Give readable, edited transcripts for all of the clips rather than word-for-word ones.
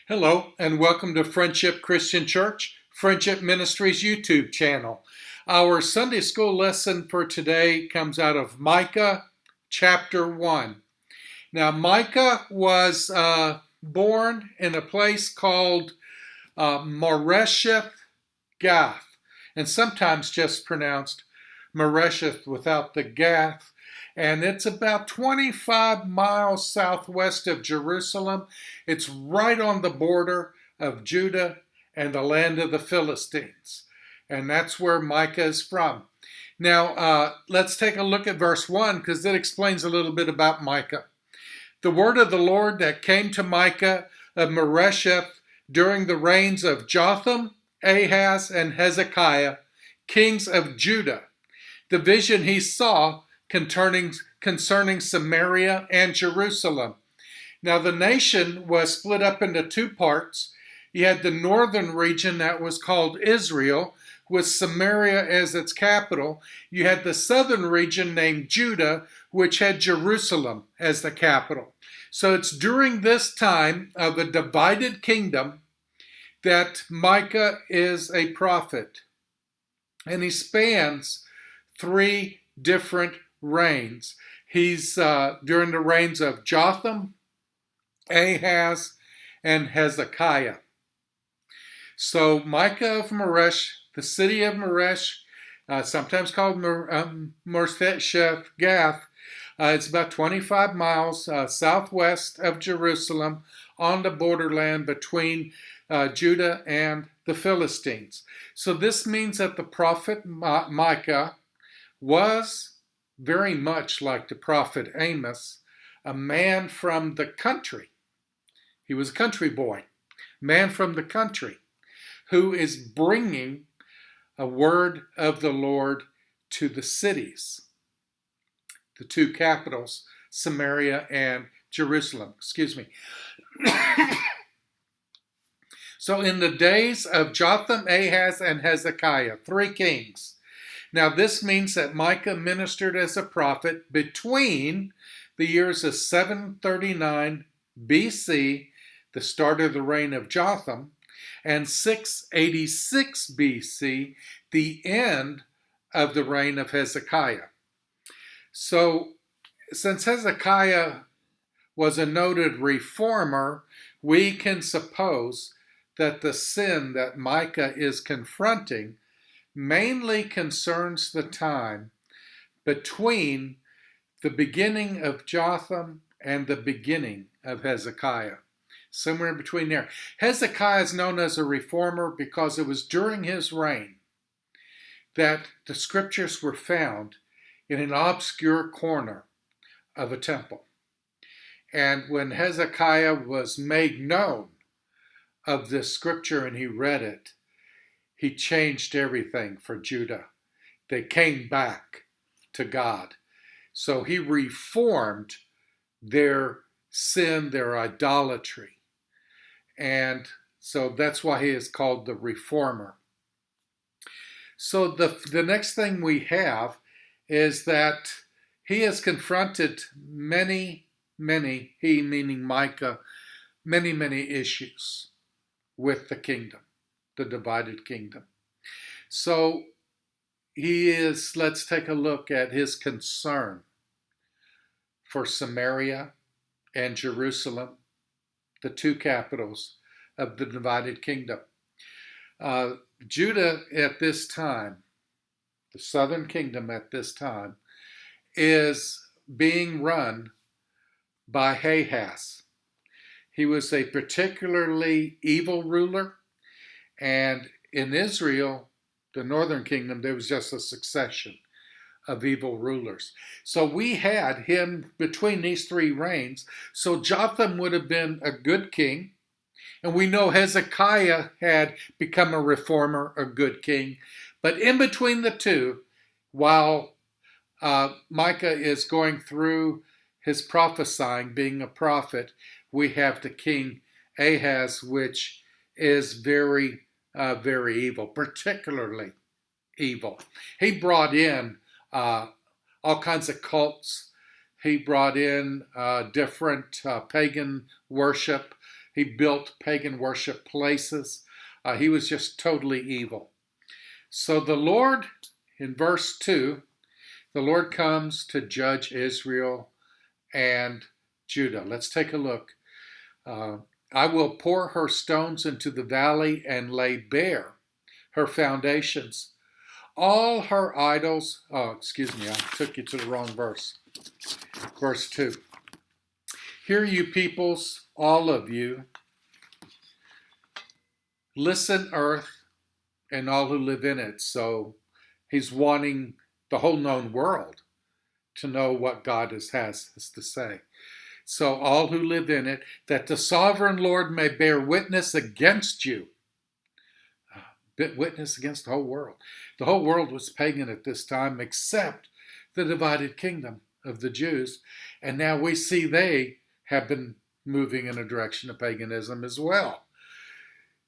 Hello, and welcome to Friendship Christian Church, Friendship Ministries YouTube channel. Our Sunday school lesson for today comes out of Micah Chapter 1. Now, Micah was born in a place called Moresheth Gath, and sometimes just pronounced Moresheth without the Gath. And it's about 25 miles southwest of Jerusalem. It's right on the border of Judah and the land of the Philistines. And that's where Micah is from. Now, let's take a look at verse 1 because it explains a little bit about Micah. The word of the Lord that came to Micah of Moresheth during the reigns of Jotham, Ahaz, and Hezekiah, kings of Judah. The vision he saw concerning Samaria and Jerusalem. Now the nation was split up into two parts. You had the northern region that was called Israel, with Samaria as its capital. You had the southern region named Judah, which had Jerusalem as the capital. So it's during this time of a divided kingdom that Micah is a prophet. And he spans three different reigns. He's during the reigns of Jotham, Ahaz, and Hezekiah. So Micah of Moresheth, the city of Moresheth, sometimes called Moresheth Gath, it's about 25 miles southwest of Jerusalem on the borderland between Judah and the Philistines. So this means that the prophet Micah was very much like the prophet Amos, a man from the country. He was a country boy, man from the country, who is bringing a word of the Lord to the cities, the two capitals, Samaria and Jerusalem. So in the days of Jotham, Ahaz, and Hezekiah, three kings. Now this means that Micah ministered as a prophet between the years of 739 BC, the start of the reign of Jotham, and 686 BC, the end of the reign of Hezekiah. So since Hezekiah was a noted reformer, we can suppose that the sin that Micah is confronting mainly concerns the time between the beginning of Jotham and the beginning of Hezekiah. Somewhere in between there. Hezekiah is known as a reformer because it was during his reign that the scriptures were found in an obscure corner of a temple. And when Hezekiah was made known of this scripture and he read it, he changed everything for Judah. They came back to God. So he reformed their sin, their idolatry. And so that's why he is called the reformer. So the next thing we have is that he has confronted many, he meaning Micah, many issues with the kingdom, the divided kingdom. So let's take a look at his concern for Samaria and Jerusalem, the two capitals of the divided kingdom. Judah at this time, the southern kingdom at this time, is being run by Ahaz. He was a particularly evil ruler, and in Israel, the northern kingdom, there was just a succession of evil rulers. So we had him between these three reigns. So Jotham would have been a good king. And we know Hezekiah had become a reformer, a good king. But in between the two, while Micah is going through his prophesying, being a prophet, we have the king Ahaz, which is very evil, particularly evil. He brought in all kinds of cults He brought in different pagan worship. He built pagan worship places. He was just totally evil. So the Lord, in verse 2, the Lord comes to judge Israel and Judah. Let's take a look. I will pour her stones into the valley and lay bare her foundations. All her idols, I took you to the wrong verse. Verse 2. Hear you peoples, all of you. Listen, earth, and all who live in it. So he's wanting the whole known world to know what God has to say. So all who live in it, that the sovereign Lord may bear witness against you. Witness against the whole world. The whole world was pagan at this time, except the divided kingdom of the Jews. And now we see they have been moving in a direction of paganism as well.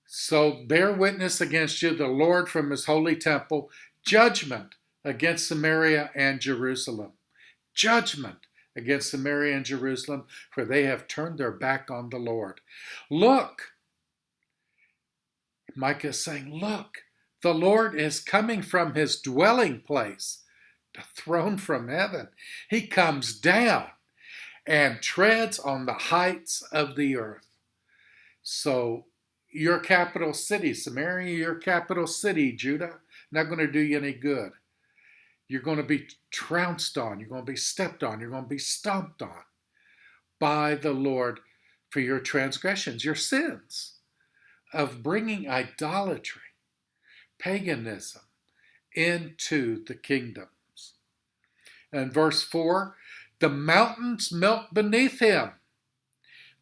So bear witness against you, the Lord from his holy temple, judgment against Samaria and Jerusalem. Judgment against Samaria and Jerusalem, for they have turned their back on the Lord. Look, Micah is saying, look, the Lord is coming from his dwelling place, the throne from heaven. He comes down and treads on the heights of the earth. So your capital city, Samaria, your capital city, Judah, not going to do you any good. You're going to be trounced on. You're going to be stepped on. You're going to be stomped on by the Lord for your transgressions, your sins of bringing idolatry, paganism into the kingdoms. And verse 4, the mountains melt beneath him.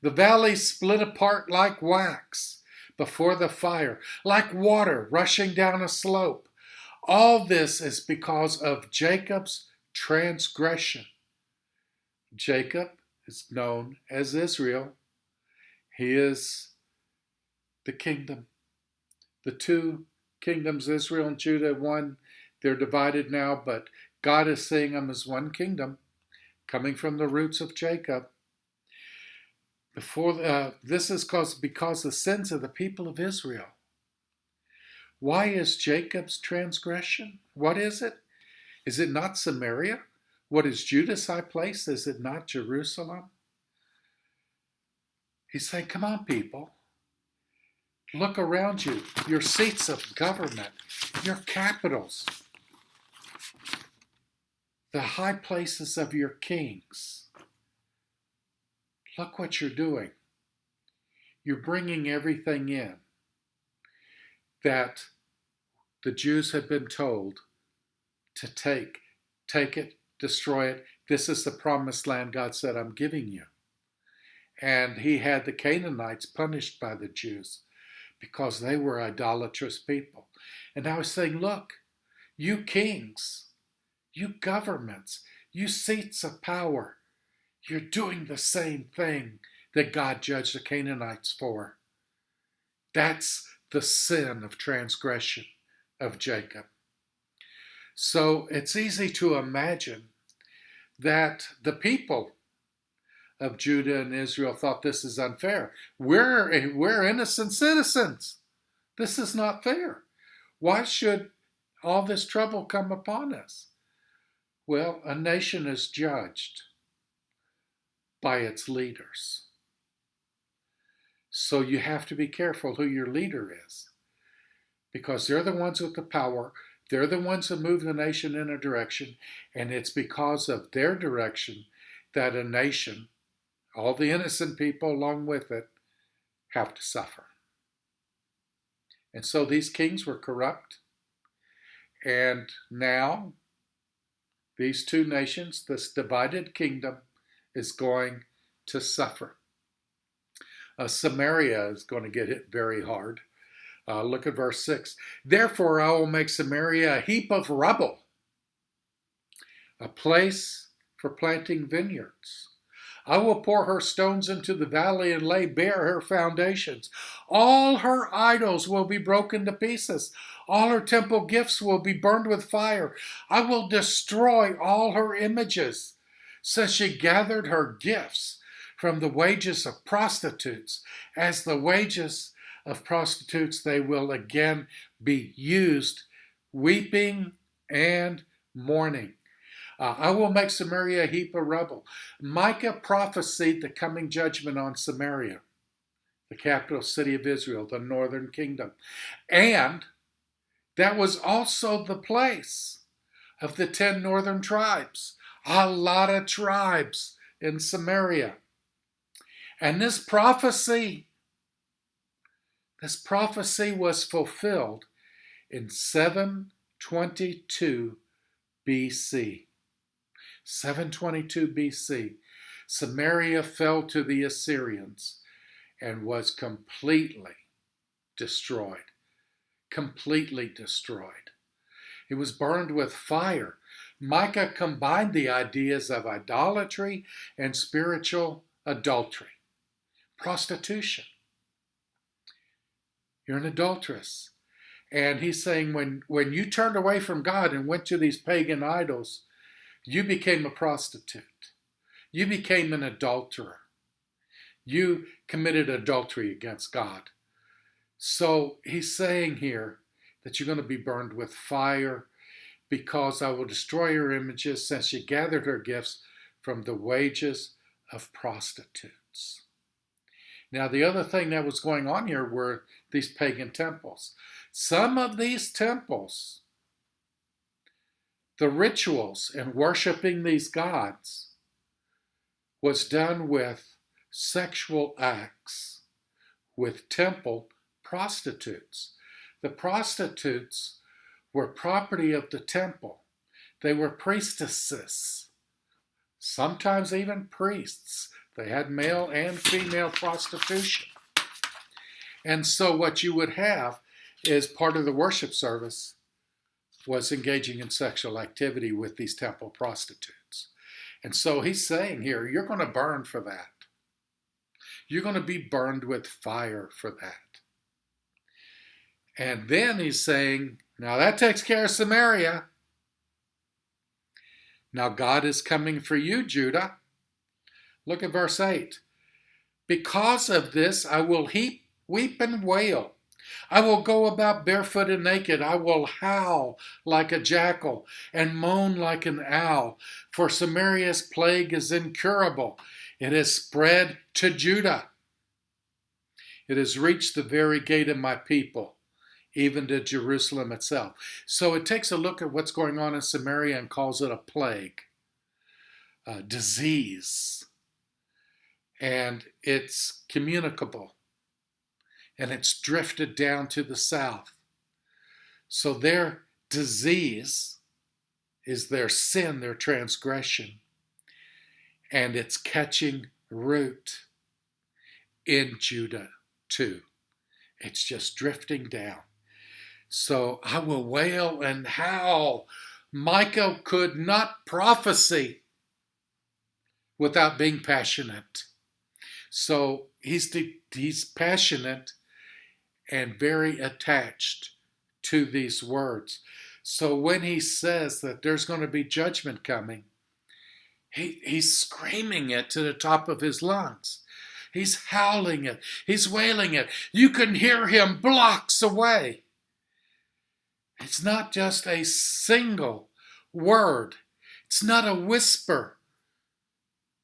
The valleys split apart like wax before the fire, like water rushing down a slope. All this is because of Jacob's transgression. Jacob is known as Israel. He is the kingdom. The two kingdoms, Israel and Judah, one, they're divided now, but God is seeing them as one kingdom, coming from the roots of Jacob. This is because the sins of the people of Israel. Why is Jacob's transgression? What is it? Is it not Samaria? What is Judah's high place? Is it not Jerusalem? He's saying, come on, people. Look around you, your seats of government, your capitals, the high places of your kings. Look what you're doing. You're bringing everything in that the Jews had been told to take it, destroy it. This is the promised land God said, I'm giving you. And he had the Canaanites punished by the Jews because they were idolatrous people. And I was saying, look, you kings, you governments, you seats of power, you're doing the same thing that God judged the Canaanites for. That's the sin of transgression of Jacob. So it's easy to imagine that the people of Judah and Israel thought this is unfair. We're innocent citizens. This is not fair. Why should all this trouble come upon us? Well, a nation is judged by its leaders. So you have to be careful who your leader is, because they're the ones with the power. They're the ones who move the nation in a direction, and it's because of their direction that a nation, all the innocent people along with it, have to suffer. And so these kings were corrupt, and now these two nations, this divided kingdom, is going to suffer. Samaria is going to get hit very hard. Look at verse 6. Therefore I will make Samaria a heap of rubble, a place for planting vineyards. I will pour her stones into the valley and lay bare her foundations. All her idols will be broken to pieces. All her temple gifts will be burned with fire. I will destroy all her images. So she gathered her gifts from the wages of prostitutes. As the wages of prostitutes, they will again be used, weeping and mourning. I will make Samaria a heap of rubble. Micah prophesied the coming judgment on Samaria, the capital city of Israel, the northern kingdom. And that was also the place of the 10 northern tribes. A lot of tribes in Samaria. And this prophecy was fulfilled in 722 BC. 722 BC. Samaria fell to the Assyrians and was completely destroyed. Completely destroyed. It was burned with fire. Micah combined the ideas of idolatry and spiritual adultery. Prostitution. You're an adulteress. And he's saying when you turned away from God and went to these pagan idols, you became a prostitute. You became an adulterer. You committed adultery against God. So he's saying here that you're going to be burned with fire because I will destroy your images since she gathered her gifts from the wages of prostitutes. Now, the other thing that was going on here were these pagan temples. Some of these temples, the rituals and worshiping these gods was done with sexual acts with temple prostitutes. The prostitutes were property of the temple. They were priestesses, sometimes even priests. They had male and female prostitution. And so what you would have is part of the worship service was engaging in sexual activity with these temple prostitutes. And so he's saying here, you're going to burn for that. You're going to be burned with fire for that. And then he's saying, now that takes care of Samaria. Now God is coming for you, Judah. Look at verse 8. Because of this, I will weep and wail. I will go about barefoot and naked. I will howl like a jackal and moan like an owl. For Samaria's plague is incurable. It has spread to Judah. It has reached the very gate of my people, even to Jerusalem itself. So it takes a look at what's going on in Samaria and calls it a plague, a disease. And it's communicable. And it's drifted down to the south. So their disease is their sin, their transgression. And it's catching root in Judah too. It's just drifting down. So I will wail and howl. Micah could not prophesy without being passionate. So he's passionate and very attached to these words. So when he says that there's going to be judgment coming, he's screaming it to the top of his lungs. He's howling it. He's wailing it. You can hear him blocks away. It's not just a single word. It's not a whisper.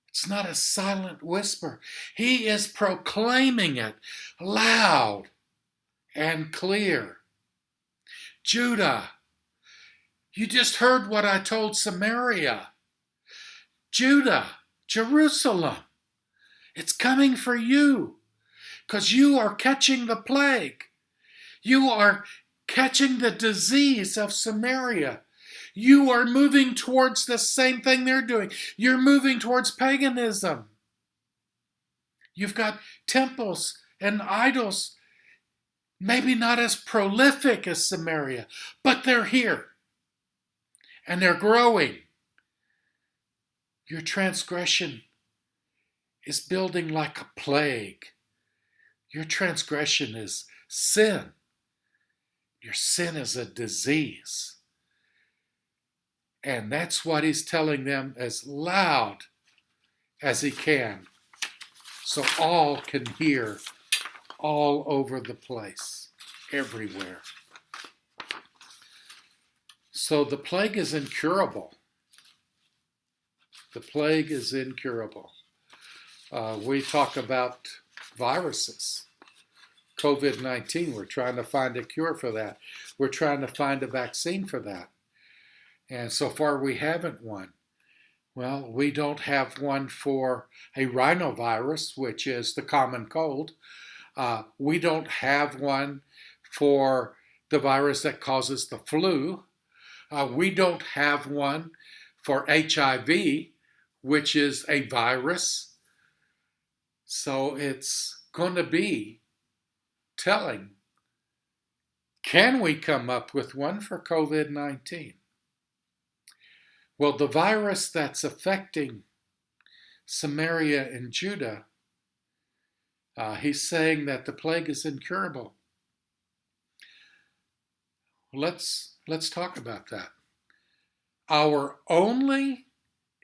It's not a silent whisper. He is proclaiming it loud and clear. Judah, you just heard what I told Samaria. Judah, Jerusalem, it's coming for you because you are catching the plague. You are catching the disease of Samaria. You are moving towards the same thing they're doing. You're moving towards paganism. You've got temples and idols, maybe not as prolific as Samaria, but they're here. And they're growing. Your transgression is building like a plague. Your transgression is sin. Your sin is a disease. And that's what he's telling them as loud as he can, so all can hear all over the place, everywhere. So the plague is incurable. The plague is incurable. We talk about viruses. COVID-19, we're trying to find a cure for that. We're trying to find a vaccine for that. And so far we haven't one. Well, we don't have one for a rhinovirus, which is the common cold. We don't have one for the virus that causes the flu. We don't have one for HIV, which is a virus. So it's going to be telling, can we come up with one for COVID-19? Well, the virus that's affecting Samaria and Judah, he's saying that the plague is incurable. Let's talk about that. Our only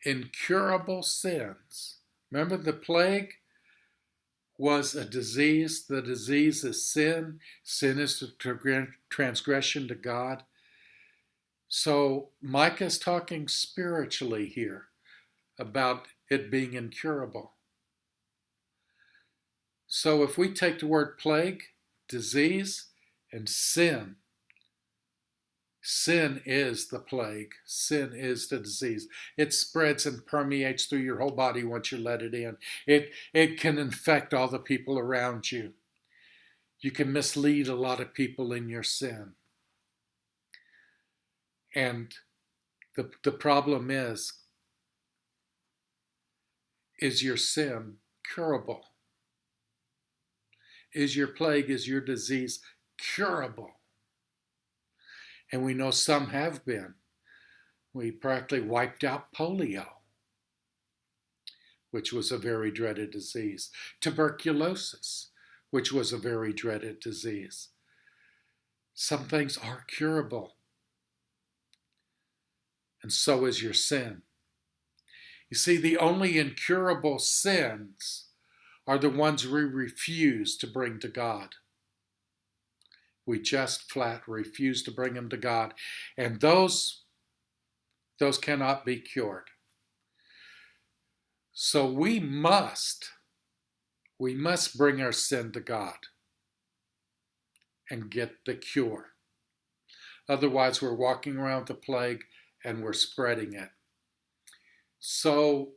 incurable sins. Remember, the plague was a disease. The disease is sin. Sin is the transgression to God. So Micah's talking spiritually here about it being incurable. So if we take the word plague, disease, and sin, sin is the plague. Sin is the disease. It spreads and permeates through your whole body once you let it in. It can infect all the people around you. You can mislead a lot of people in your sin. And the problem is your sin curable? Is your plague, is your disease curable? And we know some have been. We practically wiped out polio, which was a very dreaded disease. Tuberculosis, which was a very dreaded disease. Some things are curable. And so is your sin. You see, the only incurable sins are the ones we refuse to bring to God. We just flat refuse to bring them to God. And those cannot be cured. So we must bring our sin to God and get the cure. Otherwise, we're walking around with the plague and we're spreading it. So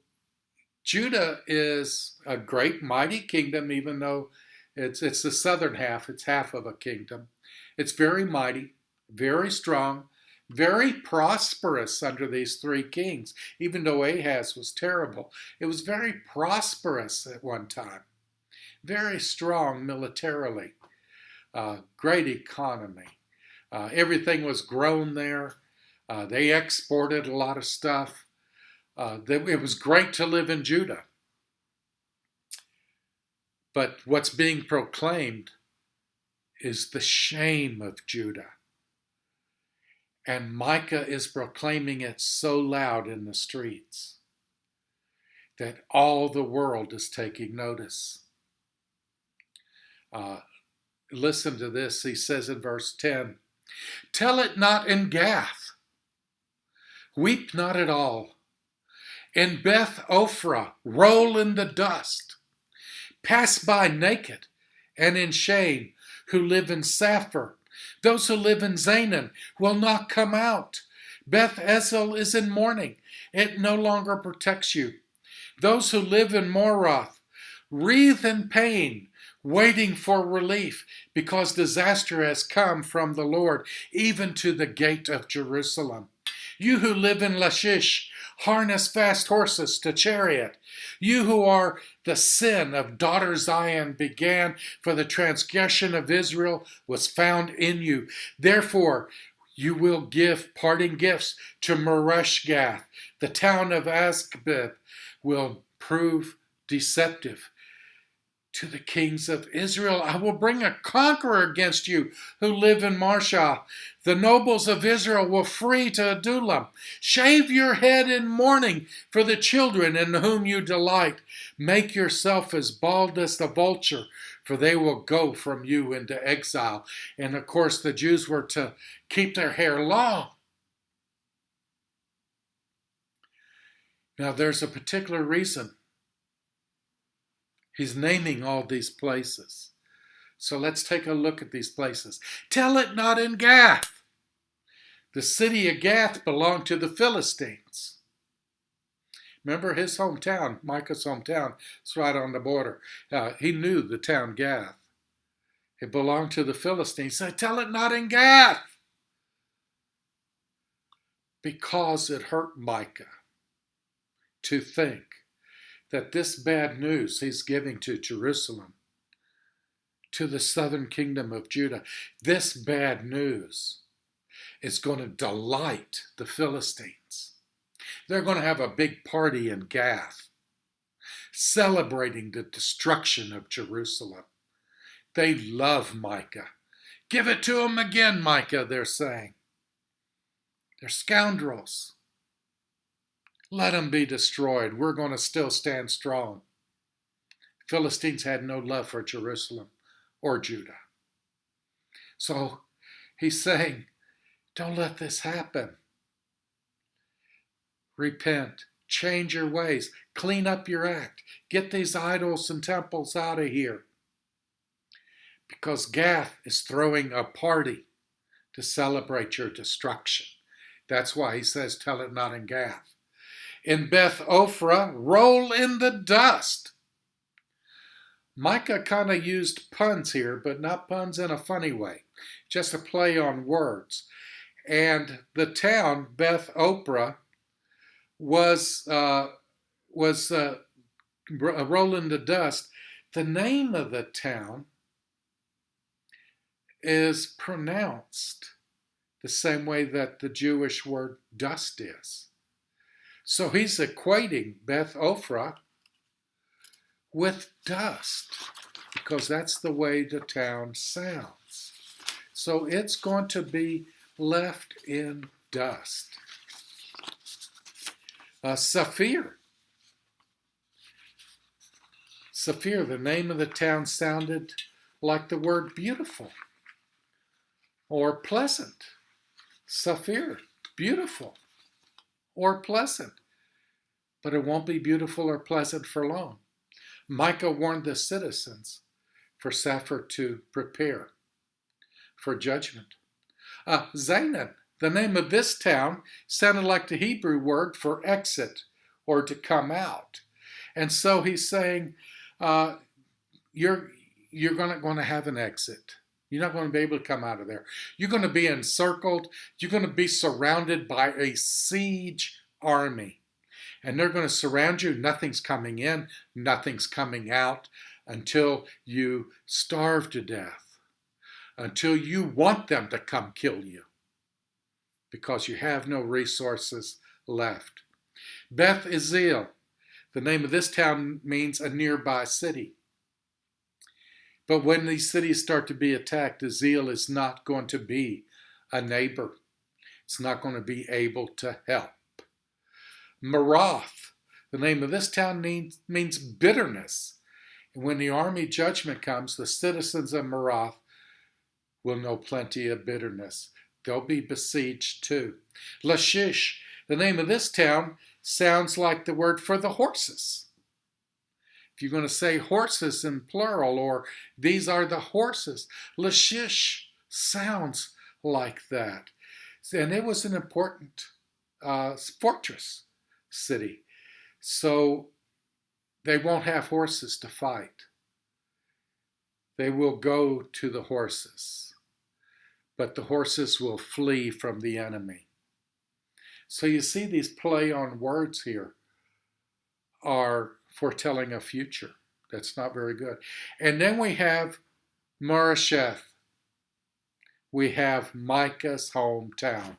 Judah is a great, mighty kingdom, even though it's the southern half. It's half of a kingdom. It's very mighty, very strong, very prosperous under these three kings. Even though Ahaz was terrible, it was very prosperous at one time. Very strong militarily. Great economy. Everything was grown there. They exported a lot of stuff. It was great to live in Judah. But what's being proclaimed is the shame of Judah. And Micah is proclaiming it so loud in the streets that all the world is taking notice. Listen to this. He says in verse 10, "Tell it not in Gath. Weep not at all. In Beth Ophrah, roll in the dust. Pass by naked and in shame, who live in Saphir. Those who live in Zaanan will not come out. Beth Ezel is in mourning. It no longer protects you. Those who live in Moroth writhe in pain, waiting for relief, because disaster has come from the Lord, even to the gate of Jerusalem. You who live in Lachish, harness fast horses to chariot. You who are the sin of daughter Zion began, for the transgression of Israel was found in you. Therefore, you will give parting gifts to Mereshgath. The town of Azkabib will prove deceptive. to the kings of Israel, I will bring a conqueror against you who live in Marshah. The nobles of Israel will flee to Adullam. Shave your head in mourning for the children in whom you delight. Make yourself as bald as the vulture, for they will go from you into exile. And of course, the Jews were to keep their hair long. Now, there's a particular reason he's naming all these places. So let's take a look at these places. Tell it not in Gath. The city of Gath belonged to the Philistines. Remember his hometown, Micah's hometown, it's right on the border. He knew the town Gath. It belonged to the Philistines. So tell it not in Gath. Because it hurt Micah to think that this bad news he's giving to Jerusalem, to the southern kingdom of Judah, this bad news is going to delight the Philistines. They're going to have a big party in Gath, celebrating the destruction of Jerusalem. They love Micah. Give it to them again, Micah, they're saying. They're scoundrels. Let them be destroyed. We're going to still stand strong. Philistines had no love for Jerusalem or Judah. So he's saying, don't let this happen. Repent. Change your ways. Clean up your act. Get these idols and temples out of here. Because Gath is throwing a party to celebrate your destruction. That's why he says, tell it not in Gath. In Beth Ophrah, roll in the dust. Micah kind of used puns here, but not puns in a funny way. Just a play on words. And the town, Beth Ophrah, was roll in the dust. The name of the town is pronounced the same way that the Jewish word dust is. So he's equating Beth Ophrah with dust, because that's the way the town sounds. So it's going to be left in dust. Saphir. Saphir, the name of the town sounded like the word beautiful or pleasant. Saphir, beautiful or pleasant. But it won't be beautiful or pleasant for long. Micah warned the citizens for Saphir to prepare for judgment. Zaanan, the name of this town, sounded like the Hebrew word for exit or to come out. And so he's saying, you're going to have an exit. You're not going to be able to come out of there. You're going to be encircled. You're going to be surrounded by a siege army. And they're going to surround you. Nothing's coming in. Nothing's coming out until you starve to death. Until you want them to come kill you. Because you have no resources left. Beth Ezel. The name of this town means a nearby city. But when these cities start to be attacked, Ezel is not going to be a neighbor. It's not going to be able to help. Marath, the name of this town means bitterness. And when the army judgment comes, the citizens of Marath will know plenty of bitterness. They'll be besieged too. Lachish, the name of this town, sounds like the word for the horses. If you're going to say horses in plural, or these are the horses, Lachish sounds like that. And it was an important fortress city. So they won't have horses to fight. They will go to the horses. But the horses will flee from the enemy. So you see these play on words here are foretelling a future. That's not very good. And then we have Moresheth. We have Micah's hometown.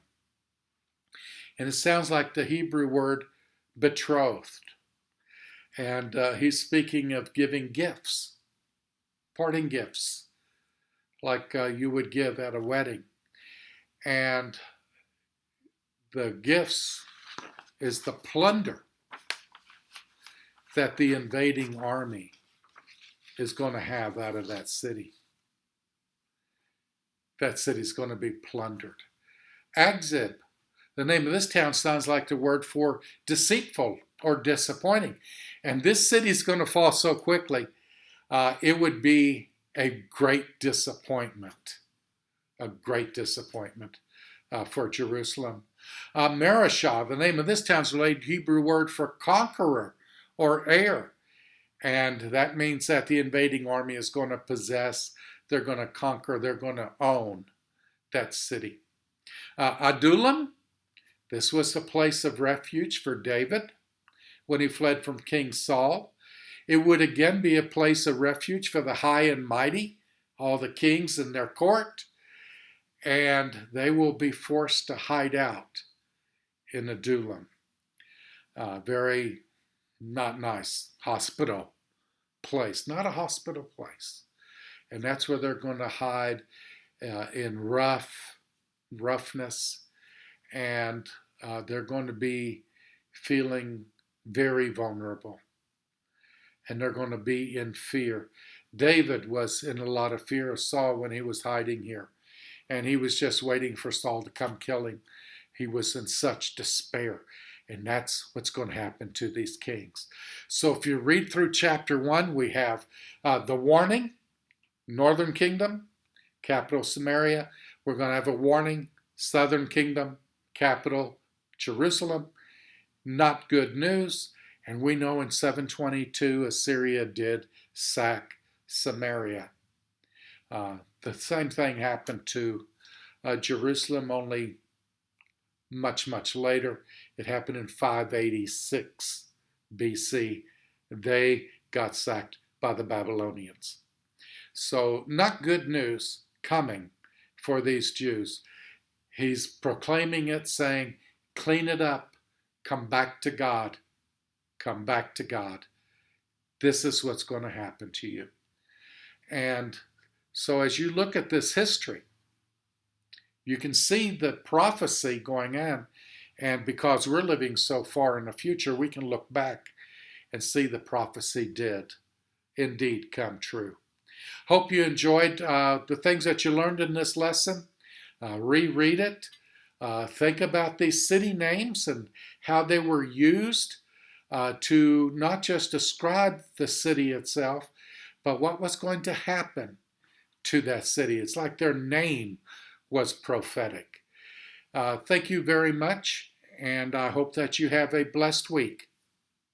And it sounds like the Hebrew word betrothed. And he's speaking of giving gifts parting gifts, like you would give at a wedding. And the gifts is the plunder that the invading army is going to have out of that city. That city's going to be plundered. Agzib, the name of this town sounds like the word for deceitful or disappointing. And this city's going to fall so quickly, it would be a great disappointment. A great disappointment for Jerusalem. Marashah, the name of this town's related Hebrew word for conqueror or heir. And that means that the invading army is going to possess, they're going to conquer, they're going to own that city. Adullam, this was a place of refuge for David when he fled from King Saul. It would again be a place of refuge for the high and mighty, all the kings in their court, and they will be forced to hide out in Adullam. Very not nice hospital place, not a hospital place. And that's where they're going to hide in roughness, and they're going to be feeling very vulnerable, and they're going to be in fear. David was in a lot of fear of Saul when he was hiding here, and he was just waiting for Saul to come kill him. He was in such despair, and that's what's going to happen to these kings. So if you read through chapter 1, we have the warning, northern kingdom, capital Samaria. We're going to have a warning, southern kingdom, capital Jerusalem. Not good news. And we know in 722 Assyria did sack Samaria. The same thing happened to Jerusalem, only much, much later. It happened in 586 BC. They got sacked by the Babylonians. So not good news coming for these Jews. He's proclaiming it, saying, clean it up, come back to God, come back to God. This is what's going to happen to you. And so as you look at this history, you can see the prophecy going on. And because we're living so far in the future, we can look back and see the prophecy did indeed come true. Hope you enjoyed the things that you learned in this lesson. Reread it. Think about these city names and how they were used to not just describe the city itself, but what was going to happen to that city. It's like their name was prophetic. Thank you very much, and I hope that you have a blessed week.